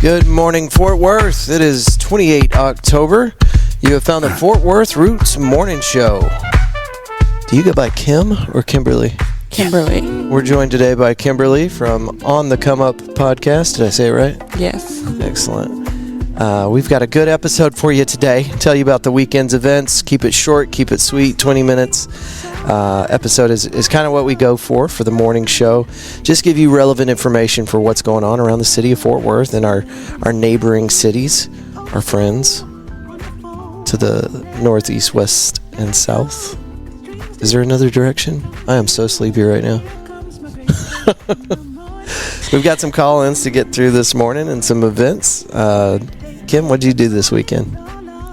Good morning, Fort Worth. It is 28 October. You have found the Fort Worth Roots Morning Show. Do you go by Kim or Kimberly? Kimberly. We're joined today by Kimberly from On the Come Up podcast. Did I say it right? Yes. Excellent. We've got a good episode for you today. Tell you about the weekend's events. Keep it short, keep it sweet, 20 minutes. Episode is kind of what we go for the morning show. Just give you relevant information for what's going on around the city of Fort Worth and our neighboring cities, our friends to the northeast, west, and south. Is there another direction? I am so sleepy right now. We've got some call-ins to get through this morning and some events. Kim, what'd you do this weekend?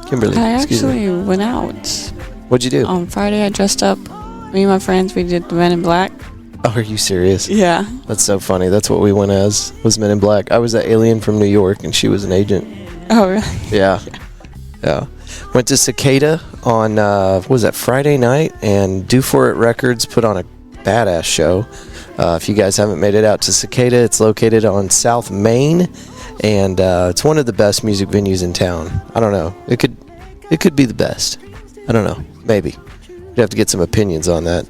Kimberly, I actually went out. What'd you do? On Friday, I dressed up. Me and my friends, we did the Men in Black. Oh, are you serious? Yeah. That's so funny. That's what we went as, was Men in Black. I was that alien from New York, and she was an agent. Oh, really? Yeah. Yeah. Went to Cicada on, what was that, Friday night, and Do For It Records put on a badass show. If you guys haven't made it out to Cicada, it's located on South Main, and it's one of the best music venues in town. I don't know. It could be the best. I don't know. Maybe. We'd have to get some opinions on that.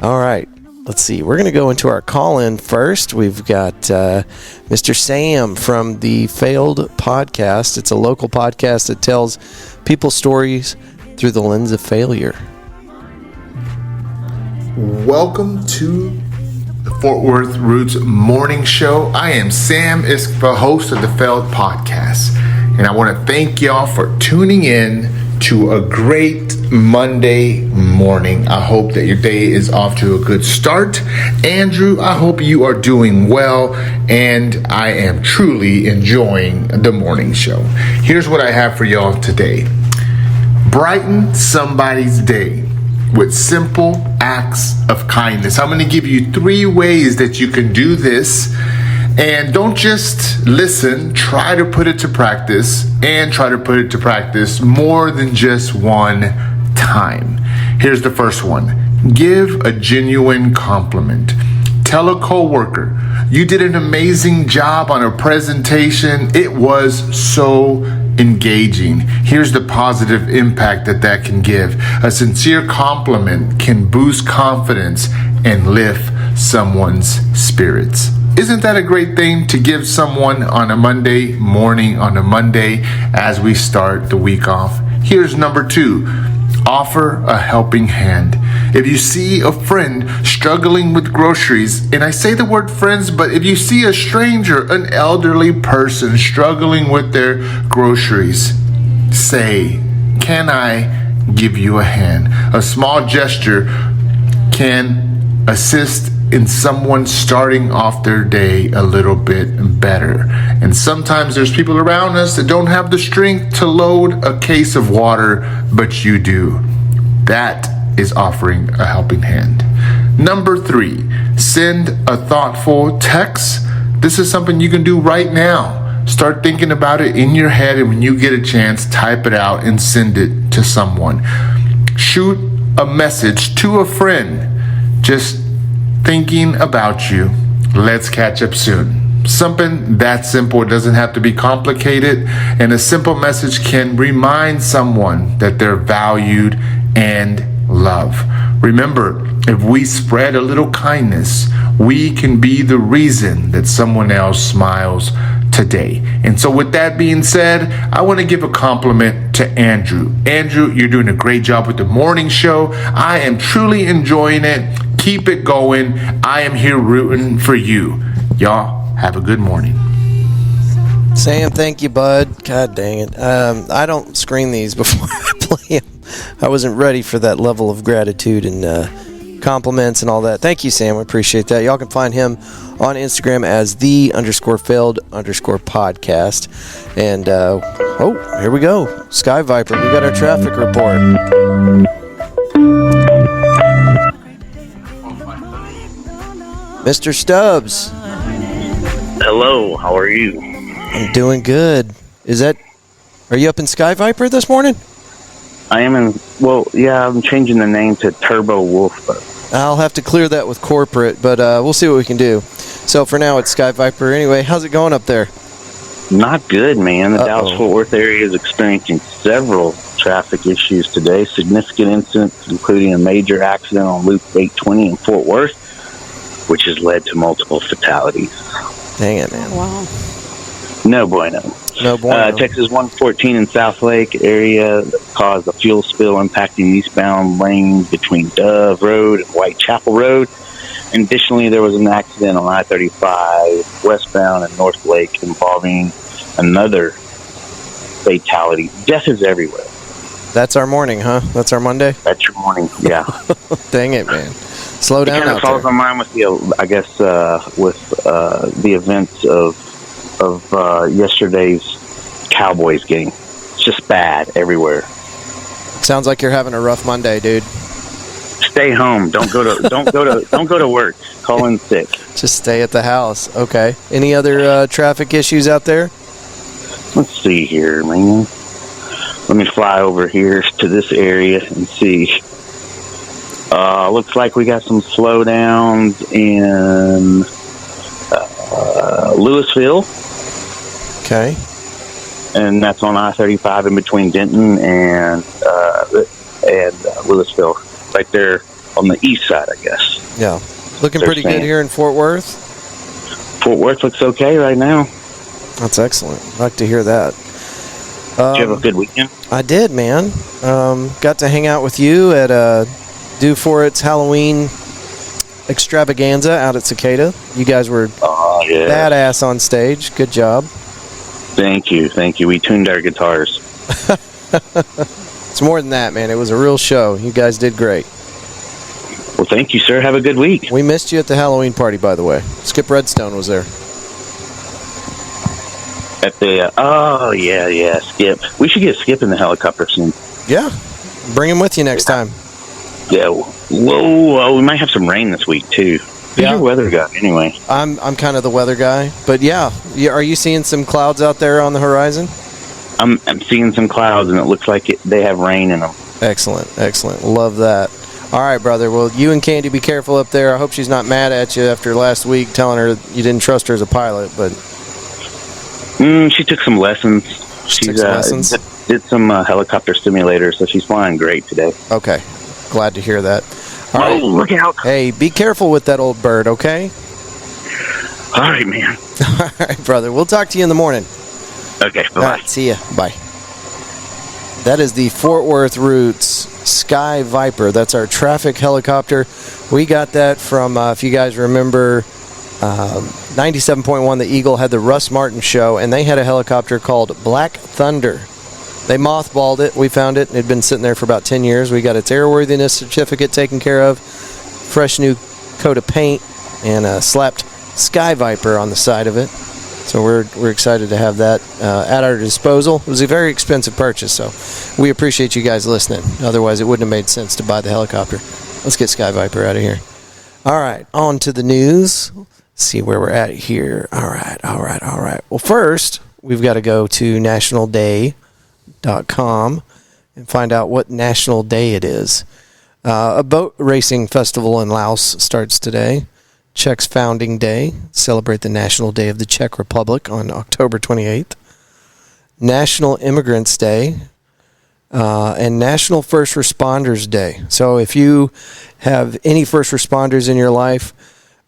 All right. Let's see. We're going to go into our call-in first. We've got Mr. Sam from the Failed Podcast. It's a local podcast that tells people's stories through the lens of failure. Welcome to the Fort Worth Roots Morning Show. I am Sam Iskva, host of the Failed Podcast, and I want to thank y'all for tuning in to a great Monday morning. I hope that your day is off to a good start. Andrew, I hope you are doing well, and I am truly enjoying the morning show. Here's what I have for y'all today. Brighten somebody's day with simple acts of kindness. I'm going to give you 3 ways that you can do this. And don't just listen, try to put it to practice, and try to put it to practice more than just one time. Here's the first one. Give a genuine compliment. Tell a coworker, you did an amazing job on a presentation. It was so engaging. Here's the positive impact that can give. A sincere compliment can boost confidence and lift someone's spirits. Isn't that a great thing to give someone on a Monday morning, on a Monday as we start the week off? Here's number 2. Offer a helping hand. If you see a friend struggling with groceries, and I say the word friends, but if you see a stranger, an elderly person struggling with their groceries, say, "Can I give you a hand?" A small gesture can assist in someone starting off their day a little bit better. And sometimes there's people around us that don't have the strength to load a case of water, but you do. That is offering a helping hand. Number 3, send a thoughtful text. This is something you can do right now. Start thinking about it in your head, and when you get a chance, type it out and send it to someone. Shoot a message to a friend. Just thinking about you. Let's catch up soon. Something that simple. It doesn't have to be complicated, and a simple message can remind someone that they're valued and loved. Remember, if we spread a little kindness, we can be the reason that someone else smiles today. And so with that being said, I want to give a compliment to Andrew. Andrew, you're doing a great job with the morning show. I am truly enjoying it. Keep it going. I am here rooting for you. Y'all have a good morning. Sam, thank you, bud. God dang it. I don't screen these before I play them. I wasn't ready for that level of gratitude and compliments and all that. Thank you, Sam. I appreciate that. Y'all can find him on Instagram as _failed_podcast. And, here we go. Sky Viper, we got our traffic report. Mr. Stubbs. Hello, how are you? I'm doing good. Are you up in Sky Viper this morning? I am I'm changing the name to Turbo Wolf, but I'll have to clear that with corporate, but we'll see what we can do. So for now, it's Sky Viper. Anyway, how's it going up there? Not good, man. The Uh-oh. Dallas-Fort Worth area is experiencing several traffic issues today. Significant incidents, including a major accident on Loop 820 in Fort Worth, which has led to multiple fatalities. Dang it, man. Wow. No bueno. No bueno. Texas 114 in South Lake area caused a fuel spill impacting eastbound lanes between Dove Road and Whitechapel Road. Additionally, there was an accident on I-35 westbound in North Lake involving another fatality. Death is everywhere. That's our morning, huh? That's our Monday? That's your morning, yeah. Dang it, man. Slow down It kind out of falls there. in line with the events of yesterday's Cowboys game. It's just bad everywhere. Sounds like you're having a rough Monday, dude. Stay home. Don't go to work. Call in sick. Just stay at the house. Okay. Any other traffic issues out there? Let's see here, man. Let me fly over here to this area and see. Looks like we got some slowdowns in Louisville, Okay. and that's on I-35 in between Denton and Louisville, right there on the east side, I guess. Yeah. Looking They're pretty good saying. here in Fort Worth. Fort Worth looks okay right now. That's excellent. I'd like to hear that. Did you have a good weekend? I did, man. Got to hang out with you at Do For It's Halloween extravaganza out at Cicada. You guys were Oh, yeah. badass on stage. Good job. Thank you. We tuned our guitars. It's more than that, man. It was a real show. You guys did great. Well, thank you, sir. Have a good week. We missed you at the Halloween party, by the way. Skip Redstone was there. At the Skip. We should get Skip in the helicopter soon. Yeah. Bring him with you next time. Yeah. Whoa. We might have some rain this week too. Who's Yeah. your weather guy anyway? I'm kind of the weather guy, but yeah. Are you seeing some clouds out there on the horizon? I'm seeing some clouds, and it looks like they have rain in them. Excellent. Love that. All right, brother. Well, you and Candy be careful up there. I hope she's not mad at you after last week telling her you didn't trust her as a pilot, but She took some lessons. She took some lessons? Did some helicopter simulators, so she's flying great today. okay. Glad to hear that. All Oh, right. look out! Hey, be careful with that old bird, okay? All right, man. All right, brother. We'll talk to you in the morning. Okay, bye. All right, see ya. Bye. That is the Fort Worth Roots Sky Viper. That's our traffic helicopter. We got that from, if you guys remember, 97.1 The Eagle had the Russ Martin show, and they had a helicopter called Black Thunder. They mothballed it. We found it. It had been sitting there for about 10 years. We got its airworthiness certificate taken care of, fresh new coat of paint, and slapped Sky Viper on the side of it. So we're excited to have that at our disposal. It was a very expensive purchase, so we appreciate you guys listening. Otherwise, it wouldn't have made sense to buy the helicopter. Let's get Sky Viper out of here. All right, on to the news. See where we're at here. All right. Well, first, we've got to go to nationalday.com and find out what national day it is. A boat racing festival in Laos starts today. Czech's founding day. Celebrate the National Day of the Czech Republic on October 28th. National Immigrants Day. And National First Responders Day. So if you have any first responders in your life,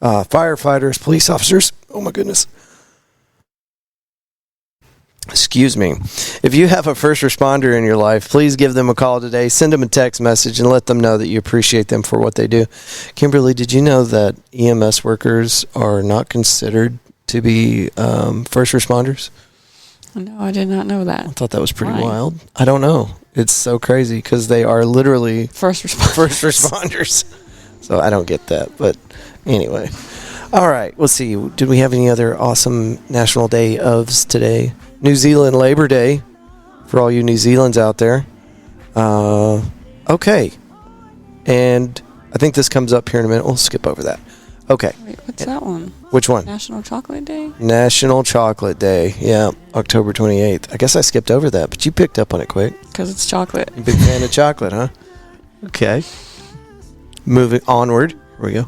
firefighters, police officers, oh my goodness. Excuse me. If you have a first responder in your life, please give them a call today. Send them a text message and let them know that you appreciate them for what they do. Kimberly, did you know that EMS workers are not considered to be first responders? No, I did not know I that. thought that was pretty Why? wild. I don't know. It's so crazy because they are literally First responders. first responders. So I don't get that. But anyway. All right. Let's see. Did we have any other awesome National Day ofs today? New Zealand Labor Day for all you New Zealand's out there. Okay. And I think this comes up here in a minute. We'll skip over that. Okay. Wait, what's that one? Which one? National Chocolate Day? National Chocolate Day. Yeah. October 28th. I guess I skipped over that, but you picked up on it quick. Because it's chocolate. Big fan of chocolate, huh? Okay. Moving onward. Here we go.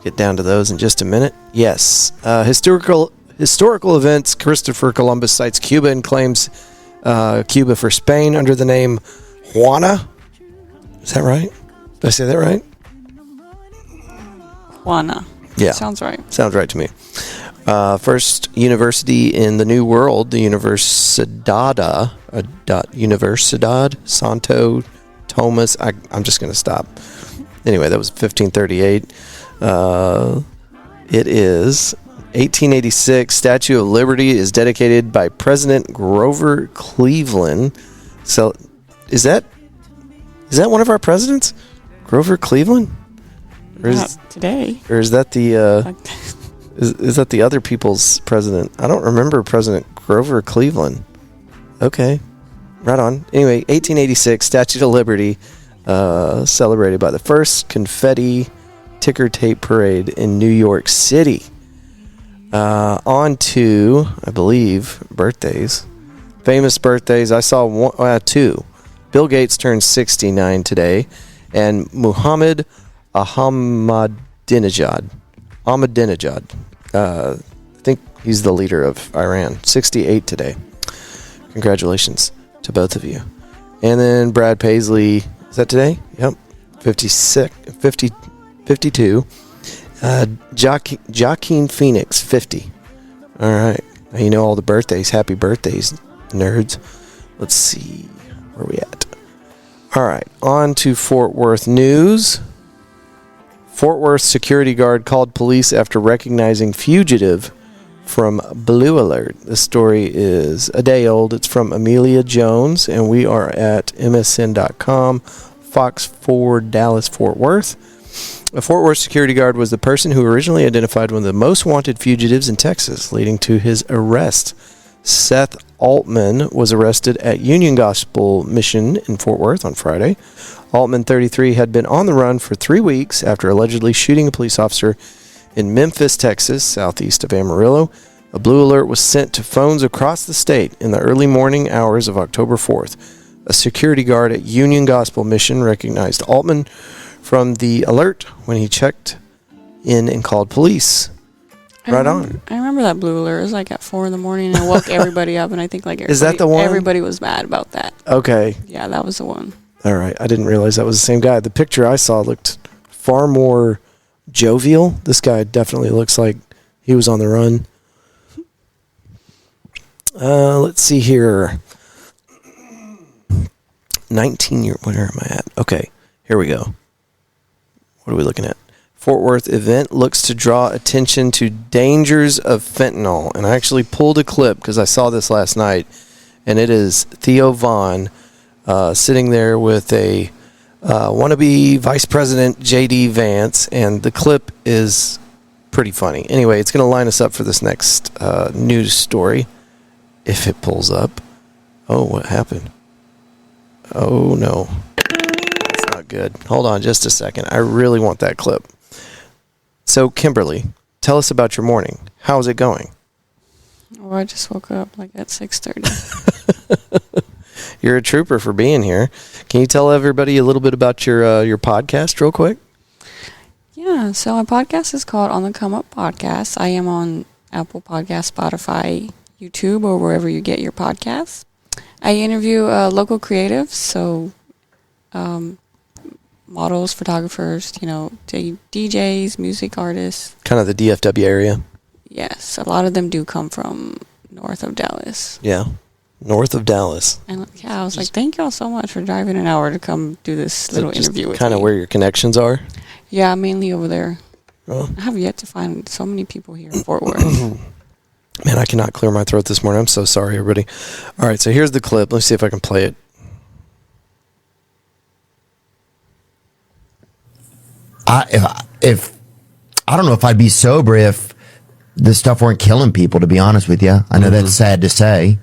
Get down to those in just a minute. Yes. Historical historical events, Christopher Columbus cites Cuba and claims Cuba for Spain under the name Juana. Is that right? Did I say that right? Juana. Yeah. Sounds right. Sounds right to me. First university in the New World, the Universidad Santo Tomas. I'm just going to stop. Anyway, that was 1538. It is 1886. Statue of Liberty is dedicated by President Grover Cleveland. So, is that one of our presidents? Grover Cleveland? Not today. Or is that the is that the other people's president? I don't remember President Grover Cleveland. Okay. Right on. Anyway, 1886, Statue of Liberty, celebrated by the first confetti ticker tape parade in New York City. On to, I believe, birthdays. Famous birthdays. I saw two. Bill Gates turned 69 today, and Muhammad Ahmadinejad. I think he's the leader of Iran. 68 today. Congratulations to both of you. And then Brad Paisley, is that today? Yep. 52. Joaquin Phoenix, 50. All right. Now you know all the birthdays. Happy birthdays, nerds. Let's see. Where are we at? All right. On to Fort Worth news. Fort Worth security guard called police after recognizing fugitive from Blue Alert. This story is a day old. It's from Amelia Jones, and we are at msn.com, Fox 4 Dallas, Fort Worth. A Fort Worth security guard was the person who originally identified one of the most wanted fugitives in Texas, leading to his arrest. Seth Altman was arrested at Union Gospel Mission in Fort Worth on Friday. Altman, 33, had been on the run for 3 weeks after allegedly shooting a police officer in Memphis, Texas, southeast of Amarillo. A blue alert was sent to phones across the state in the early morning hours of October 4th. A security guard at Union Gospel Mission recognized Altman from the alert when he checked in and called police. Right on. I remember that blue alert. It was like at 4 a.m. and I woke everybody up, and I think like is that the one? Everybody was mad about that. Okay. Yeah, that was the one. All right. I didn't realize that was the same guy. The picture I saw looked far more jovial. This guy definitely looks like he was on the run. Let's see here. 19-year. Where am I at? Okay. Here we go. What are we looking at? Fort Worth event looks to draw attention to dangers of fentanyl. And I actually pulled a clip because I saw this last night. And it is Theo Vaughn sitting there with a wannabe Vice President J.D. Vance. And the clip is pretty funny. Anyway, it's going to line us up for this next news story. If it pulls up. Oh, what happened? Oh, no. That's not good. Hold on just a second. I really want that clip. So, Kimberly, tell us about your morning. How's it going? Well, I just woke up like at 6:30. You're a trooper for being here. Can you tell everybody a little bit about your podcast real quick? Yeah, so my podcast is called On the Come Up Podcast. I am on Apple Podcasts, Spotify, YouTube, or wherever you get your podcasts. I interview local creatives, so models, photographers, DJs, music artists. Kind of the DFW area. Yes, a lot of them do come from north of Dallas. Yeah, north of Dallas. And yeah, I was like, thank y'all so much for driving an hour to come do this little interview with me. Kind of where your connections are? Yeah, mainly over there. Oh. I have yet to find so many people here in Fort Worth. Man, I cannot clear my throat this morning. I'm so sorry, everybody. All right, so here's the clip. Let's see if I can play it. If I don't know if I'd be sober if this stuff weren't killing people, to be honest with you. I know that's sad to say,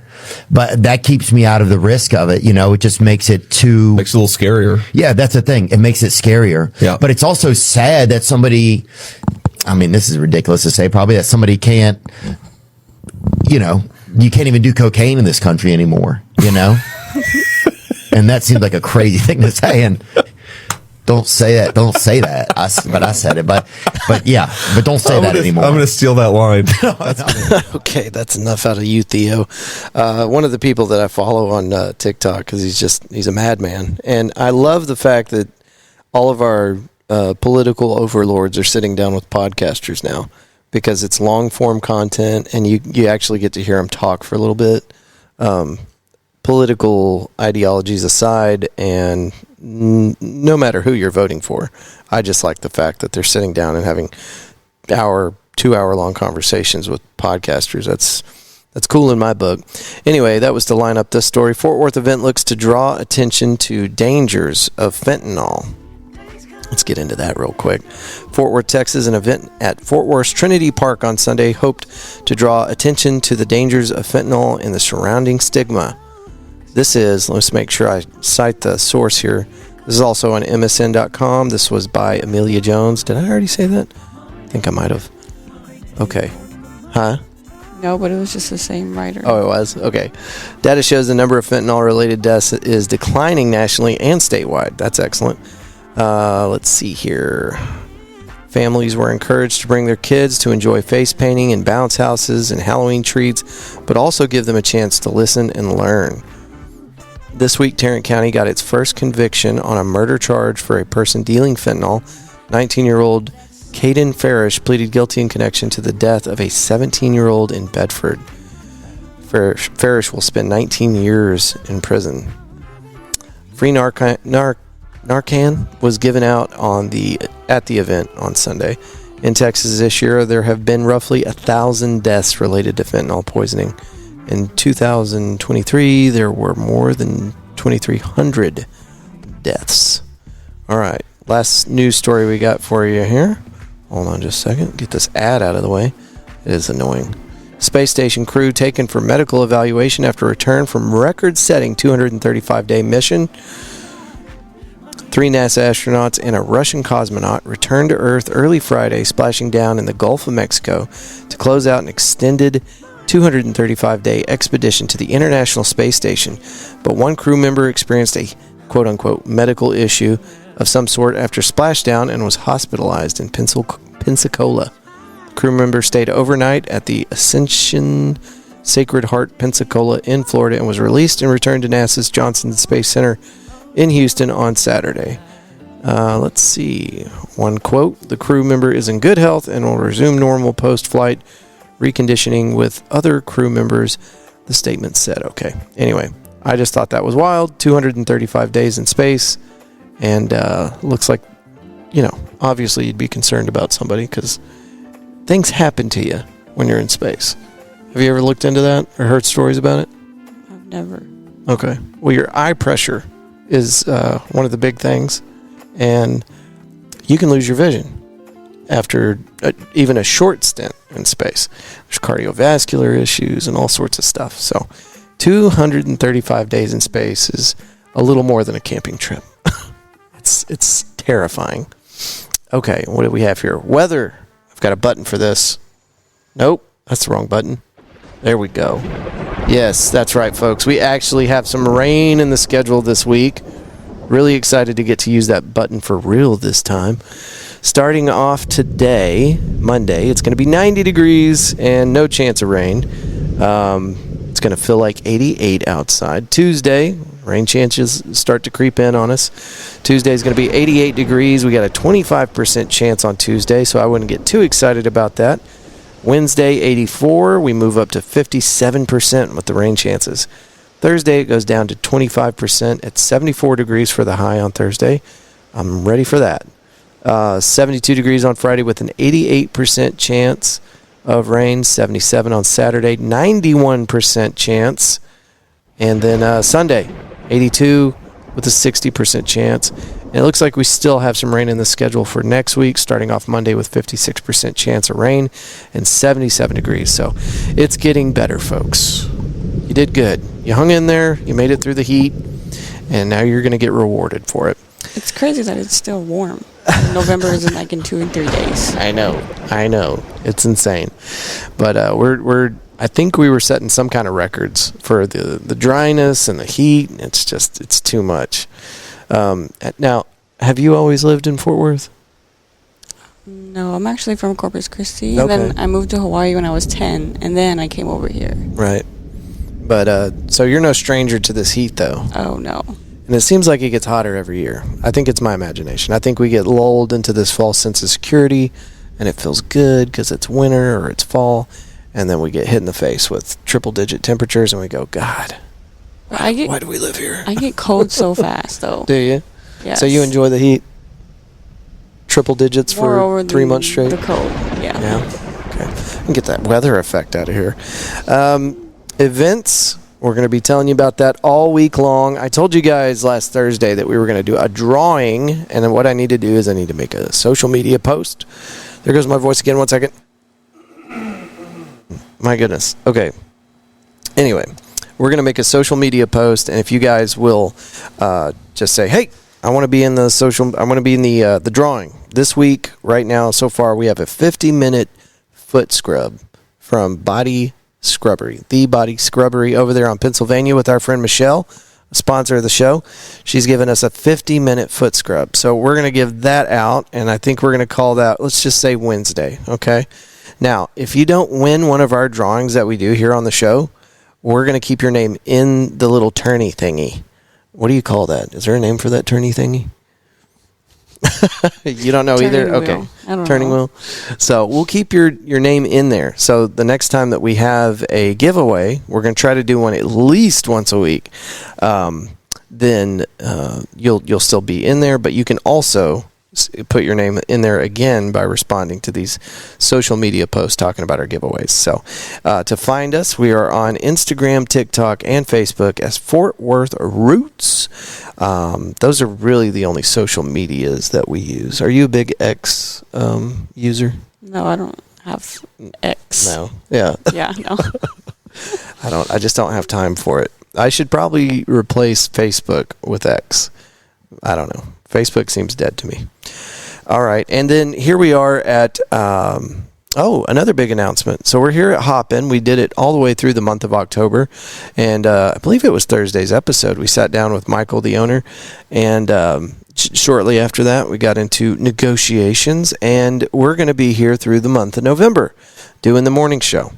but that keeps me out of the risk of it. It just makes it a little scarier. Yeah, that's the thing. It makes it scarier. Yeah. But it's also sad that somebody, this is ridiculous to say, probably, that somebody can't, you can't even do cocaine in this country anymore, And that seems like a crazy thing to say. And Don't say that. Don't say that. But I said it. But yeah. But don't say that anymore. I'm going to steal that line. Okay, that's enough out of you, Theo. One of the people that I follow on TikTok, because he's a madman, and I love the fact that all of our political overlords are sitting down with podcasters now, because it's long form content, and you actually get to hear them talk for a little bit. Political ideologies aside, and no matter who you're voting for, I just like the fact that they're sitting down and having 2-hour long conversations with podcasters. That's cool in my book. Anyway, that was to line up this story. Fort Worth event looks to draw attention to dangers of fentanyl. Let's get into that real quick. Fort Worth, Texas, an event at Fort Worth's Trinity Park on Sunday hoped to draw attention to the dangers of fentanyl and the surrounding stigma. Let's make sure I cite the source here. This is also on MSN.com. This was by Amelia Jones. Did I already say that? I think I might have. Okay. Huh? No, but it was just the same writer. Oh, it was? Okay. Data shows the number of fentanyl-related deaths is declining nationally and statewide. That's excellent. Let's see here. Families were encouraged to bring their kids to enjoy face painting and bounce houses and Halloween treats, but also give them a chance to listen and learn. This week, Tarrant County got its first conviction on a murder charge for a person dealing fentanyl. 19-year-old Caden Farish pleaded guilty in connection to the death of a 17-year-old in Bedford. Farish will spend 19 years in prison. Free Narcan was given out at the event on Sunday. In Texas this year, there have been roughly 1,000 deaths related to fentanyl poisoning. In 2023, there were more than 2,300 deaths. All right, last news story we got for you here. Hold on just a second. Get this ad out of the way. It is annoying. Space station crew taken for medical evaluation after return from record-setting 235-day mission. 3 NASA astronauts and a Russian cosmonaut returned to Earth early Friday, splashing down in the Gulf of Mexico to close out an extended 235-day expedition to the International Space Station, but one crew member experienced a quote-unquote medical issue of some sort after splashdown and was hospitalized in Pensacola. The crew member stayed overnight at the Ascension Sacred Heart Pensacola in Florida and was released and returned to NASA's Johnson Space Center in Houston on Saturday. Let's see. One quote, "The crew member is in good health and will resume normal post-flight reconditioning with other crew members," the statement said. Okay. Anyway, I just thought that was wild. 235 days in space. And looks like, obviously you'd be concerned about somebody because things happen to you when you're in space. Have you ever looked into that or heard stories about it? I've never. Okay. Well, your eye pressure is one of the big things. And you can lose your vision after even a short stint in space. There's cardiovascular issues and all sorts of stuff. So 235 days in space is a little more than a camping trip. It's terrifying. Okay, what do we have here? Weather. I've got a button for this. Nope, that's the wrong button. There we go. Yes, that's right, folks. We actually have some rain in the schedule this week. Really excited to get to use that button for real this time. Starting off today, Monday, it's going to be 90 degrees and no chance of rain. It's going to feel like 88 outside. Tuesday, rain chances start to creep in on us. Tuesday is going to be 88 degrees. We got a 25% chance on Tuesday, so I wouldn't get too excited about that. Wednesday, 84. We move up to 57% with the rain chances. Thursday, it goes down to 25% at 74 degrees for the high on Thursday. I'm ready for that. 72 degrees on Friday with an 88% chance of rain. 77 on Saturday, 91% chance. And then Sunday, 82 with a 60% chance. And it looks like we still have some rain in the schedule for next week, starting off Monday with 56% chance of rain and 77 degrees. So it's getting better, folks. You did good. You hung in there. You made it through the heat. And now you're going to get rewarded for it. It's crazy that it's still warm. November isn't like in 2 and 3 days. I know. It's insane. But I think we were setting some kind of records for the dryness and the heat. It's too much. Now, have you always lived in Fort Worth? No, I'm actually from Corpus Christi. And then I moved to Hawaii when I was 10, and then I came over here. Right. But, so you're no stranger to this heat, though. Oh, no. And it seems like it gets hotter every year. I think it's my imagination. I think we get lulled into this false sense of security, and it feels good because it's winter or it's fall, and then we get hit in the face with triple-digit temperatures, and we go, God, why do we live here? I get cold so fast, though. Do you? Yes. So you enjoy the heat? Triple digits for 3 months straight? The cold, yeah. Yeah? Okay. And get that weather effect out of here. Events, we're going to be telling you about that all week long. I told you guys last Thursday that we were going to do a drawing, and then what I need to do is I need to make a social media post. There goes my voice again. 1 second. My goodness. Okay. Anyway, we're going to make a social media post, and if you guys will just say, hey, I want to be in the drawing. This week, right now, so far, we have a 50-minute foot scrub from Body Scrubbery. The Body Scrubbery over there on Pennsylvania with our friend Michelle, a sponsor of the show. She's given us a 50-minute foot scrub. So we're going to give that out, and I think we're going to call that, let's just say Wednesday, okay? Now, if you don't win one of our drawings that we do here on the show, we're going to keep your name in the little tourney thingy. What do you call that? Is there a name for that tourney thingy? You don't know either? Okay. I don't Turning know. wheel. So we'll keep your name in there. So the next time that we have a giveaway, we're going to try to do one at least once a week. Then you'll still be in there, but you can also put your name in there again by responding to these social media posts talking about our giveaways. So to find us, we are on Instagram, TikTok, and Facebook as Fort Worth Roots. Those are really the only social medias that we use. Are you a big X user? No, I don't have X. No. Yeah. Yeah, no. I just don't have time for it. I should probably replace Facebook with X. I don't know. Facebook seems dead to me. All right. And then here we are at, another big announcement. So we're here at Hop-In. We did it all the way through the month of October. And I believe it was Thursday's episode. We sat down with Michael, the owner, and shortly after that, we got into negotiations. And we're going to be here through the month of November doing the morning show.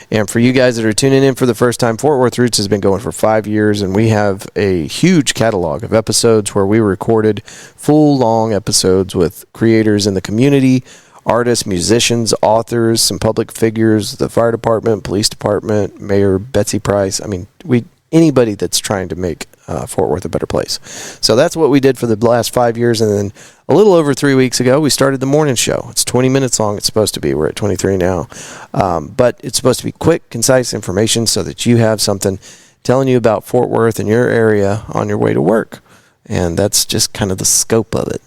And for you guys that are tuning in for the first time, Fort Worth Roots has been going for 5 years, and we have a huge catalog of episodes where we recorded full, long episodes with creators in the community, artists, musicians, authors, some public figures, the fire department, police department, Mayor Betsy Price. I mean, anybody that's trying to make Fort Worth a better place. So that's what we did for the last 5 years, and then a little over 3 weeks ago, we started the morning show. It's 20 minutes long. It's supposed to be. We're at 23 now. But it's supposed to be quick, concise information so that you have something telling you about Fort Worth and your area on your way to work. And that's just kind of the scope of it.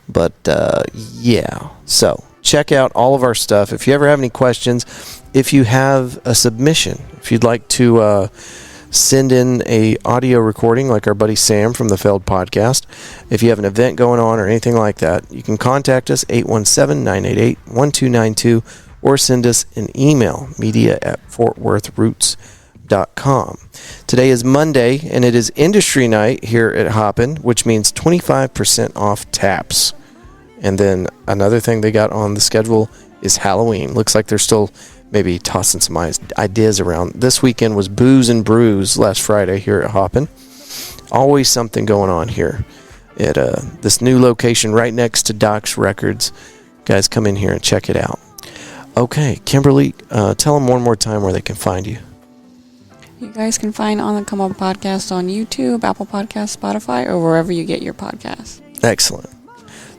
But, yeah. So check out all of our stuff. If you ever have any questions, if you have a submission, if you'd like to send in a audio recording like our buddy Sam from the Failed Podcast. If you have an event going on or anything like that, you can contact us 817-988-1292 or send us an email, media@fortworthroots.com. Today is Monday, and it is industry night here at Hop-In, which means 25% off taps. And then another thing they got on the schedule is Halloween. Looks like they're still maybe tossing some ideas around. This weekend was Booze and Brews last Friday here at Hop-In. Always something going on here at this new location right next to Doc's Records. Guys, come in here and check it out. Okay, Kimberly, tell them one more time where they can find you. You guys can find On the Come Up Podcast on YouTube, Apple Podcasts, Spotify, or wherever you get your podcasts. Excellent.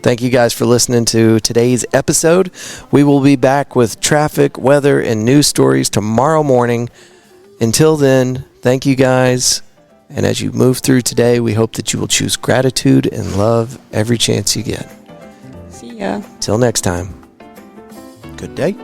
Thank you guys for listening to today's episode. We will be back with traffic, weather, and news stories tomorrow morning. Until then, thank you guys. And as you move through today, we hope that you will choose gratitude and love every chance you get. See ya. Till next time. Good day.